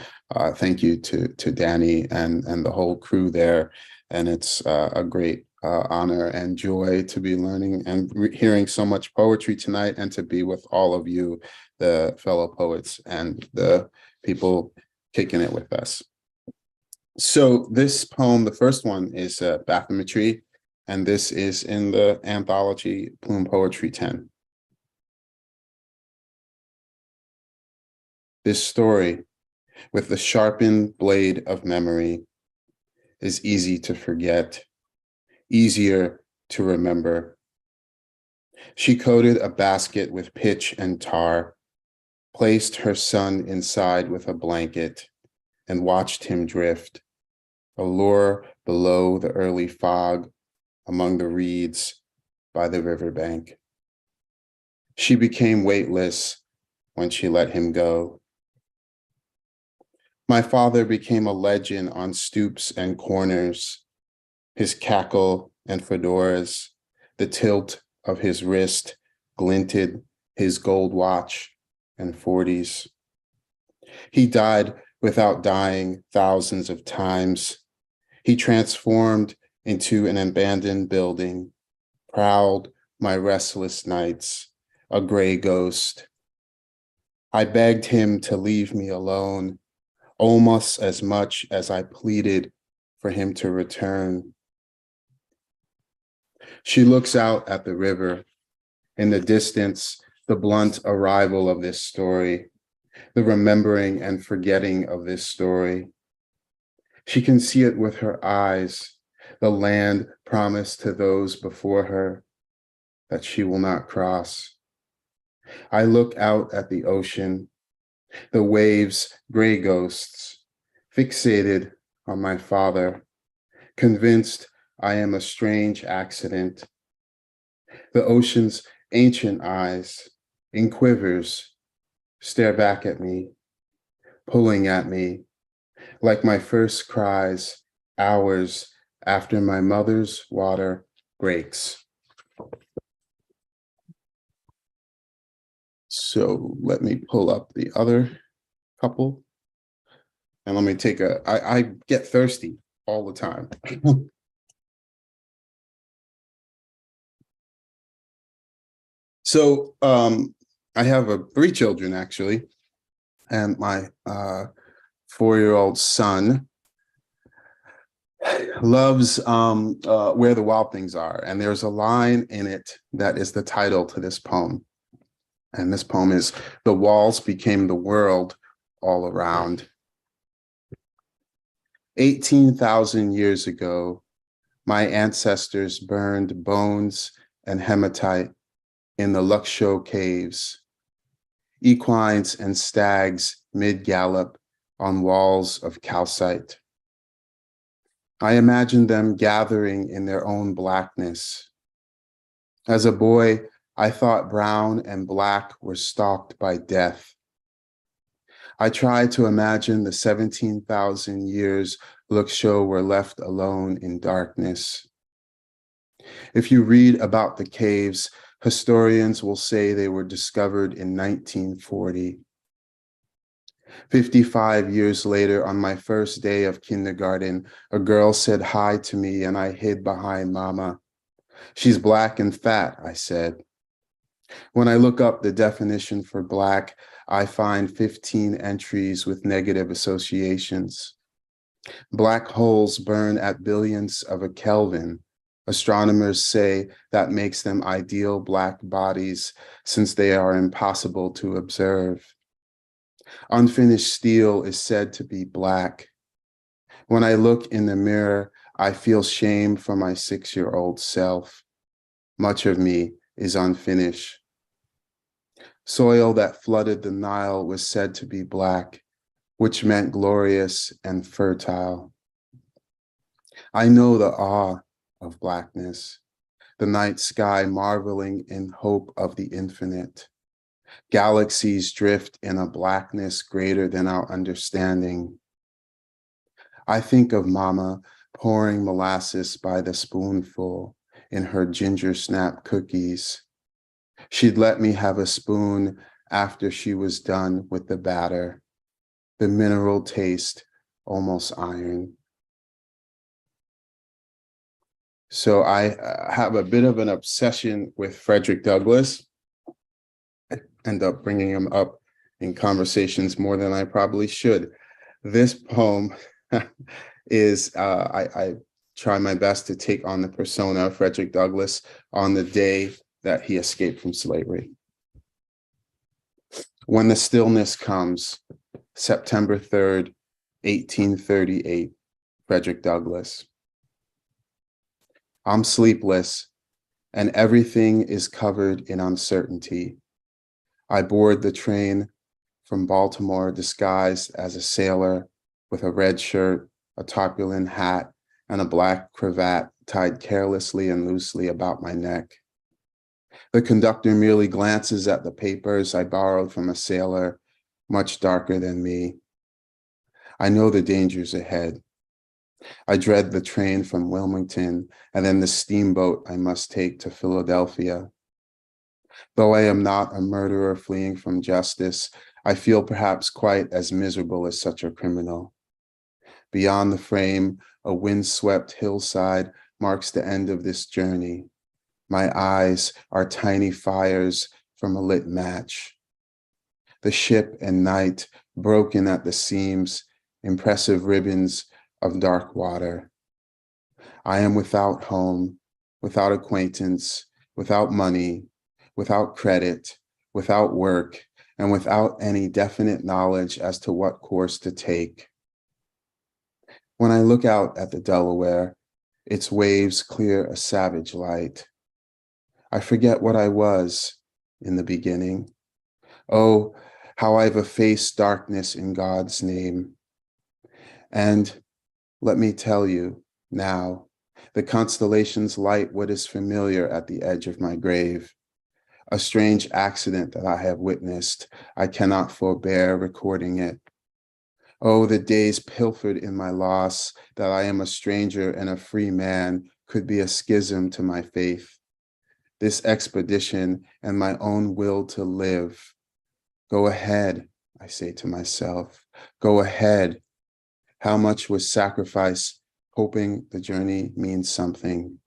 Thank you to Danny and the whole crew there. And it's a great honor and joy to be learning and hearing so much poetry tonight and to be with all of you, the fellow poets and the people kicking it with us. So this poem, the first one, is Bathymetry, and this is in the anthology Plume Poetry 10. This story, with the sharpened blade of memory, is easy to forget, easier to remember. She coated a basket with pitch and tar, placed her son inside with a blanket, and watched him drift, a lure below the early fog, among the reeds by the riverbank. She became weightless when she let him go. My father became a legend on stoops and corners, his cackle and fedoras, the tilt of his wrist glinted his gold watch and 40s. He died without dying thousands of times. He transformed into an abandoned building, prowled my restless nights, a gray ghost. I begged him to leave me alone, almost as much as I pleaded for him to return. She looks out at the river. In the distance, the blunt arrival of this story, the remembering and forgetting of this story. She can see it with her eyes, the land promised to those before her that she will not cross. I look out at the ocean, the waves, gray ghosts, fixated on my father, convinced I am a strange accident. The ocean's ancient eyes, in quivers, stare back at me, pulling at me, like my first cries, hours after my mother's water breaks. So let me pull up the other couple. And let me take I get thirsty all the time. So I have 3 children actually, and my 4-year-old son loves Where the Wild Things Are. And there's a line in it that is the title to this poem. And this poem is, "The walls became the world all around." 18,000 years ago, my ancestors burned bones and hematite in the Luxo caves, equines and stags mid-gallop on walls of calcite. I imagined them gathering in their own blackness. As a boy, I thought brown and black were stalked by death. I tried to imagine the 17,000 years Luxo were left alone in darkness. If you read about the caves, historians will say they were discovered in 1940. 55 years later, on my first day of kindergarten, a girl said hi to me and I hid behind Mama. "She's black and fat," I said. When I look up the definition for Black, I find 15 entries with negative associations. Black holes burn at billions of a Kelvin. Astronomers say that makes them ideal Black bodies since they are impossible to observe. Unfinished steel is said to be Black. When I look in the mirror, I feel shame for my 6-year-old self. Much of me is unfinished. Soil that flooded the Nile was said to be Black, which meant glorious and fertile. I know the awe of Blackness, the night sky marveling in hope of the infinite. Galaxies drift in a blackness greater than our understanding. I think of Mama pouring molasses by the spoonful in her ginger snap cookies. She'd let me have a spoon after she was done with the batter, the mineral taste, almost iron. So I have a bit of an obsession with Frederick Douglass. I end up bringing him up in conversations more than I probably should. This poem is, I try my best to take on the persona of Frederick Douglass on the day that he escaped from slavery. When the stillness comes, September 3rd, 1838, Frederick Douglass. I'm sleepless, and everything is covered in uncertainty. I board the train from Baltimore disguised as a sailor with a red shirt, a tarpaulin hat, and a black cravat tied carelessly and loosely about my neck. The conductor merely glances at the papers I borrowed from a sailor much darker than me. I know the dangers ahead. I dread the train from Wilmington and then the steamboat I must take to Philadelphia. Though I am not a murderer fleeing from justice, I feel perhaps quite as miserable as such a criminal. Beyond the frame, a windswept hillside marks the end of this journey. My eyes are tiny fires from a lit match. The ship and night, broken at the seams, impressive ribbons of dark water. I am without home, without acquaintance, without money, without credit, without work, and without any definite knowledge as to what course to take. When I look out at the Delaware, its waves clear a savage light. I forget what I was in the beginning. Oh, how I've effaced darkness in God's name. And let me tell you now, the constellations light what is familiar at the edge of my grave. A strange accident that I have witnessed. I cannot forbear recording it. Oh, the days pilfered in my loss, that I am a stranger and a free man, could be a schism to my faith. This expedition and my own will to live. Go ahead, I say to myself, go ahead. How much was sacrifice, hoping the journey means something?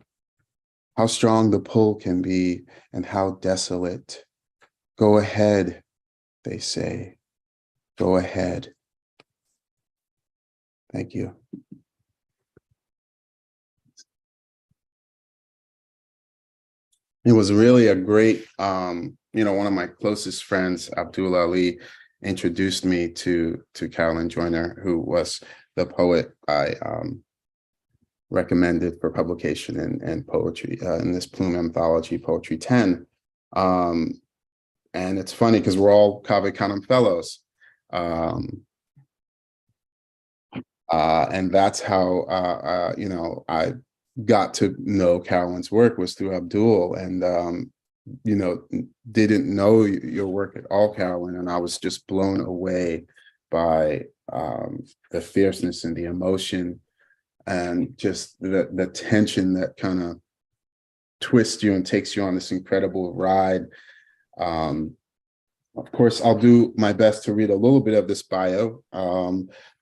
How strong the pull can be and how desolate. Go ahead, they say, go ahead. Thank you. It was really a great, one of my closest friends, Abdul Ali, introduced me to Carolyn Joyner, who was the poet I recommended for publication in poetry, in this Plume Anthology, Poetry 10. And it's funny because we're all Cave Canem fellows. And that's how, I got to know Carolyn's work was through Abdul, and, didn't know your work at all, Carolyn. And I was just blown away by the fierceness and the emotion and just the tension that kind of twists you and takes you on this incredible ride. Of course, I'll do my best to read a little bit of this bio,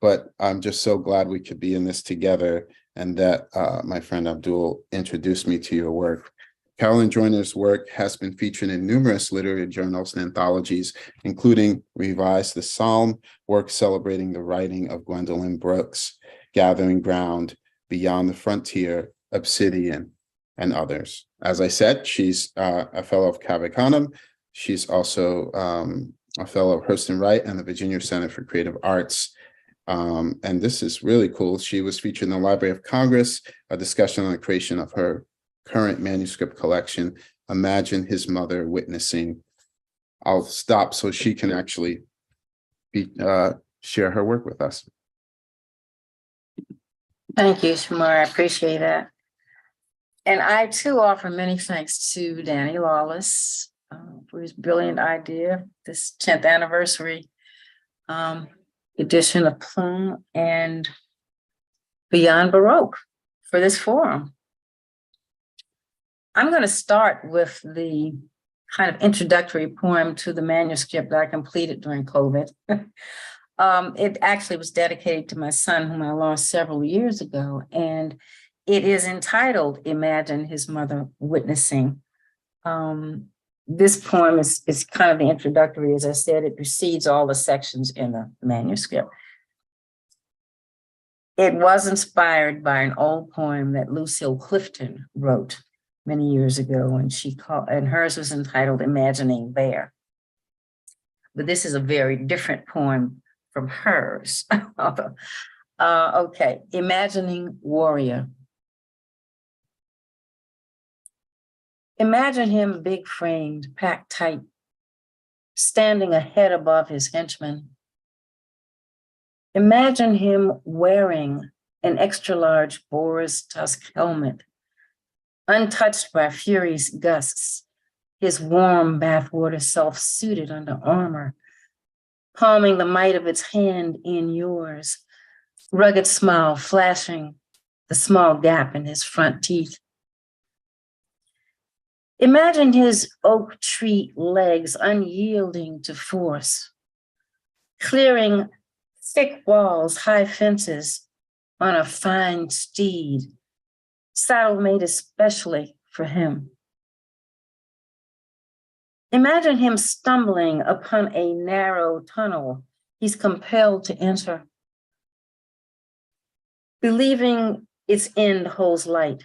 but I'm just so glad we could be in this together and that my friend Abdul introduced me to your work. Carolyn Joyner's work has been featured in numerous literary journals and anthologies, including Revise the Psalm, work celebrating the writing of Gwendolyn Brooks, Gathering Ground, Beyond the Frontier, Obsidian, and others. As I said, she's a fellow of Cathy Colman. She's also a fellow of Hurston Wright and the Virginia Center for Creative Arts. And this is really cool. She was featured in the Library of Congress, a discussion on the creation of her current manuscript collection, Imagine His Mother Witnessing. I'll stop so she can actually share her work with us. Thank you, Shamar. I appreciate that. And I too offer many thanks to Danny Lawless for his brilliant idea, this 10th anniversary edition of Plume, and Beyond Baroque for this forum. I'm going to start with the kind of introductory poem to the manuscript that I completed during COVID. It actually was dedicated to my son, whom I lost several years ago, and it is entitled Imagine His Mother Witnessing. This poem is kind of the introductory. As I said, it precedes all the sections in the manuscript. It was inspired by an old poem that Lucille Clifton wrote many years ago, and hers was entitled Imagining Bear. But this is a very different poem from hers. Okay, Imagining Warrior. Imagine him big-framed, packed tight, standing a head above his henchmen. Imagine him wearing an extra-large boar's tusk helmet, untouched by fury's gusts, his warm bathwater self suited under armor, palming the might of its hand in yours, rugged smile flashing the small gap in his front teeth. Imagine his oak tree legs unyielding to force, clearing thick walls, high fences on a fine steed, saddle made especially for him. Imagine him stumbling upon a narrow tunnel he's compelled to enter, believing its end holds light,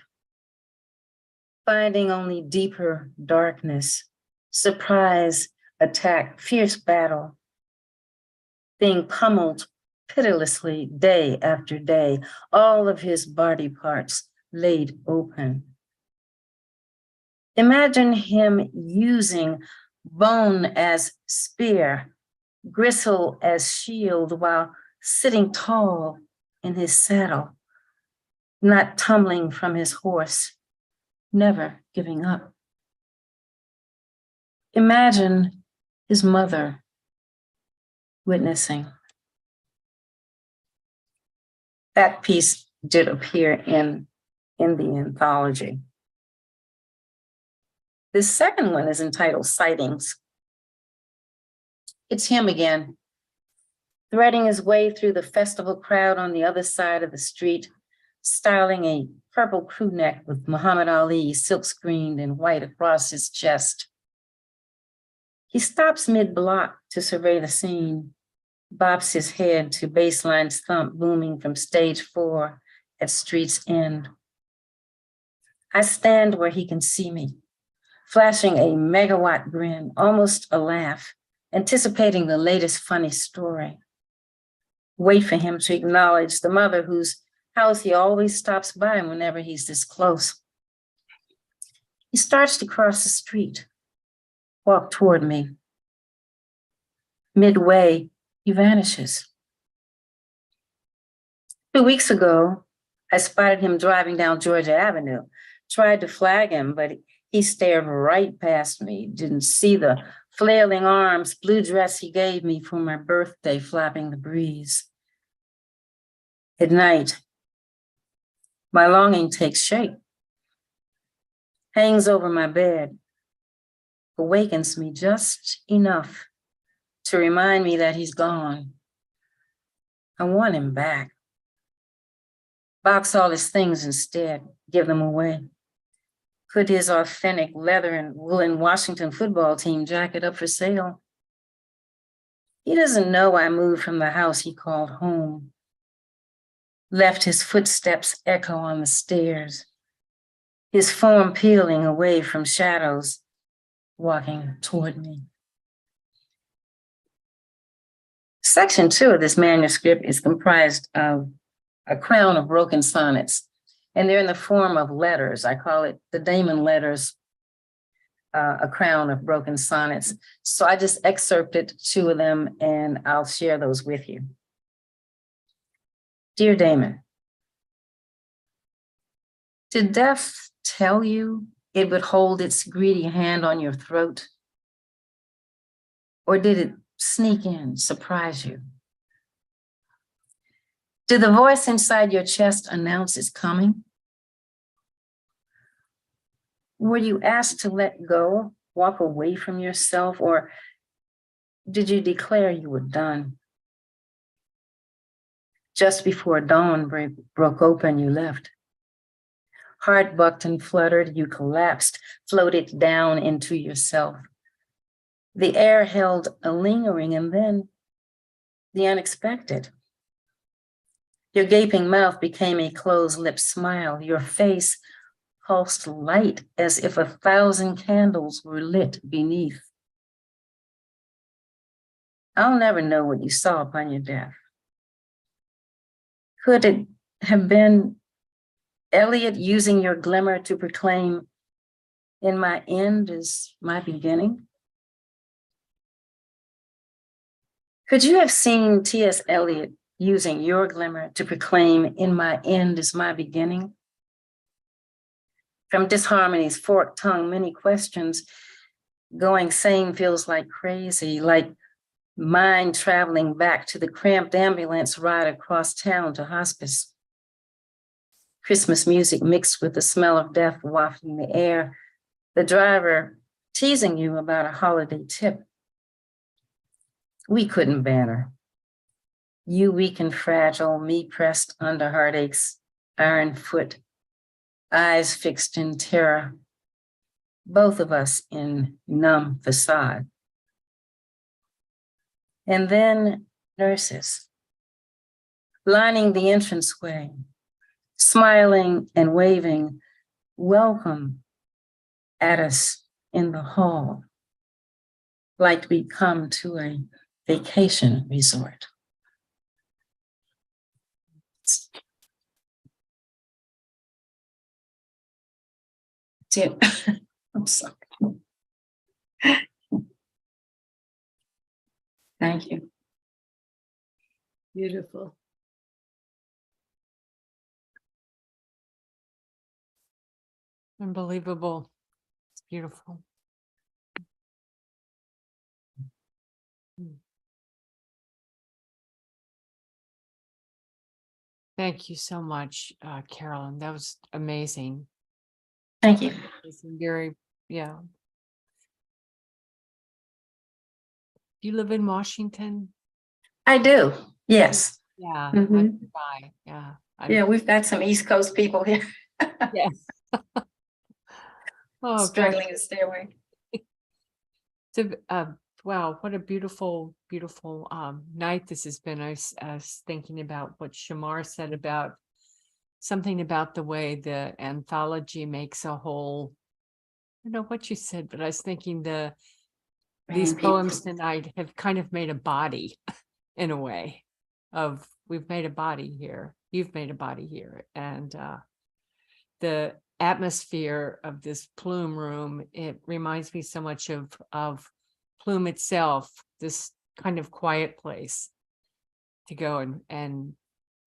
finding only deeper darkness, surprise, attack, fierce battle, being pummeled pitilessly day after day, all of his body parts laid open. Imagine him using bone as spear, gristle as shield, while sitting tall in his saddle, not tumbling from his horse, never giving up. Imagine his mother witnessing. That piece did appear in the anthology. The second one is entitled Sightings. It's him again, threading his way through the festival crowd on the other side of the street, styling a purple crew neck with Muhammad Ali silk-screened in white across his chest. He stops mid-block to survey the scene, bops his head to bassline's thump booming from stage 4 at street's end. I stand where he can see me, flashing a megawatt grin, almost a laugh, anticipating the latest funny story. Wait for him to acknowledge the mother whose house he always stops by whenever he's this close. He starts to cross the street, walk toward me. Midway, he vanishes. 2 weeks ago, I spotted him driving down Georgia Avenue, tried to flag him, but he stared right past me, didn't see the flailing arms, blue dress he gave me for my birthday flapping the breeze. At night, my longing takes shape, hangs over my bed, awakens me just enough to remind me that he's gone. I want him back. Box all his things instead, give them away. put his authentic leather and woolen Washington football team jacket up for sale. He doesn't know I moved from the house he called home, left his footsteps echo on the stairs, his form peeling away from shadows, walking toward me. Section 2 of this manuscript is comprised of a crown of broken sonnets, and they're in the form of letters. I call it the Damon letters, a crown of broken sonnets. So I just excerpted 2 of them, and I'll share those with you. Dear Damon, did death tell you it would hold its greedy hand on your throat? Or did it sneak in, surprise you? Did the voice inside your chest announce its coming? Were you asked to let go, walk away from yourself, or did you declare you were done? Just before dawn broke open, you left. Heart bucked and fluttered, you collapsed, floated down into yourself. The air held a lingering, and then the unexpected. Your gaping mouth became a closed-lipped smile. Your face pulsed light as if 1,000 candles were lit beneath. I'll never know what you saw upon your death. Could it have been Eliot using your glimmer to proclaim, "In my end is my beginning"? Could you have seen T.S. Eliot using your glimmer to proclaim, "In my end is my beginning"? From disharmony's forked tongue, many questions. Going sane feels like crazy, like mind traveling back to the cramped ambulance ride across town to hospice. Christmas music mixed with the smell of death wafting the air. The driver teasing you about a holiday tip. We couldn't banter. You weak and fragile, me pressed under heartaches, iron foot, eyes fixed in terror, both of us in numb facade. And then nurses, lining the entranceway, smiling and waving welcome at us in the hall, like we'd come to a vacation resort. That's it. I'm sorry. Thank you. Beautiful. Unbelievable. It's beautiful. Thank you so much, Carolyn. That was amazing. Thank you. It's very, yeah. Do you live in Washington? I do. Yes. Yeah. Mhm. Bye. Yeah. Yeah, we've got some East Coast people here. Yes. Oh, Struggling gosh. to stay away. So, wow, what a beautiful, beautiful night this has been. I was thinking about what Shamar said about something about the way the anthology makes a whole. I don't know what you said, but I was thinking these poems tonight have kind of made a body in a way of we've made a body here. You've made a body here. And the atmosphere of this Plume room, it reminds me so much of Plume itself, this kind of quiet place to go and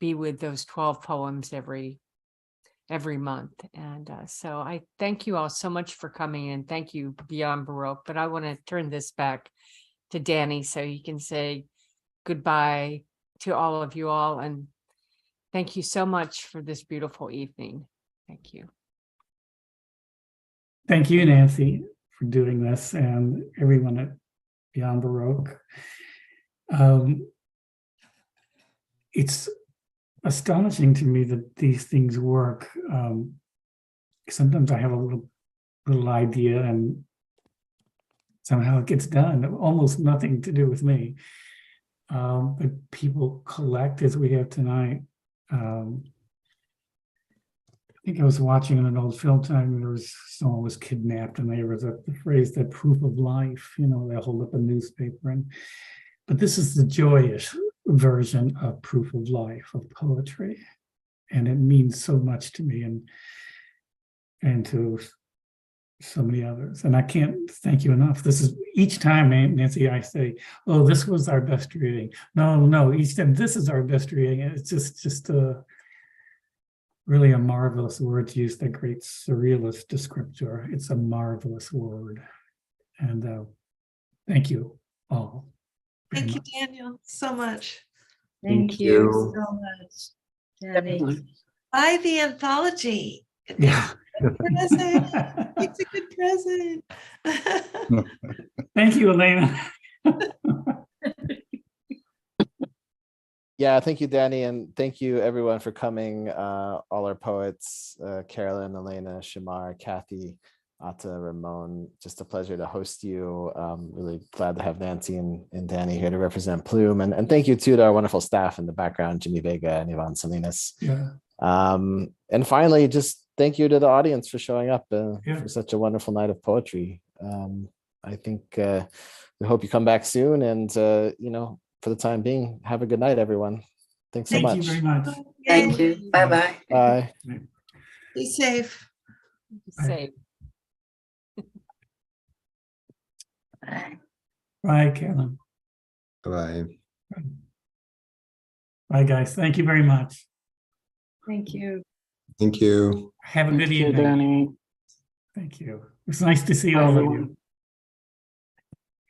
be with those 12 poems every month. And so I thank you all so much for coming in. Thank you, Beyond Baroque. But I want to turn this back to Danny so you can say goodbye to all of you all. And thank you so much for this beautiful evening. Thank you. Thank you, Nancy, for doing this, and everyone at Beyond Baroque. It's astonishing to me that these things work. Sometimes I have a little little idea, and somehow it gets done. Almost nothing to do with me. But people collect as we have tonight. I think I was watching an old film time, and there was someone was kidnapped, and there was the phrase that proof of life, you know, they hold up a newspaper. But this is the joyous version of proof of life, of poetry. And it means so much to me and to so many others. And I can't thank you enough. This is each time, Nancy, I say, oh, this was our best reading. No, each time this is our best reading. It's just really a marvelous word to use, the great surrealist descriptor. It's a marvelous word. And thank you all. Thank you, Daniel, so much. Thank you so much, Danny. Buy the anthology. Yeah. Present. It's a good present. Thank you, Elena. Yeah, thank you, Danny, and thank you everyone for coming. All our poets, Carolyn, Elena, Shamar, Cathy, Atta, Ramon. Just a pleasure to host you. Really glad to have Nancy and Danny here to represent Plume. And thank you too to our wonderful staff in the background, Jimmy Vega and Yvonne Salinas. Yeah. And finally, just thank you to the audience for showing up Yeah. for such a wonderful night of poetry. I think we hope you come back soon, and you know, for the time being, have a good night, everyone. Thanks so much. Thank you very much. Thank you. Bye-bye. Bye. Be safe. Safe. Bye. Bye, Carolyn. Bye. Bye, guys. Thank you very much. Thank you. Thank you. Have a good evening. Danny. Thank you. It's nice to see Bye, all of everyone.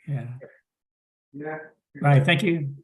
you. Yeah. Bye. Thank you.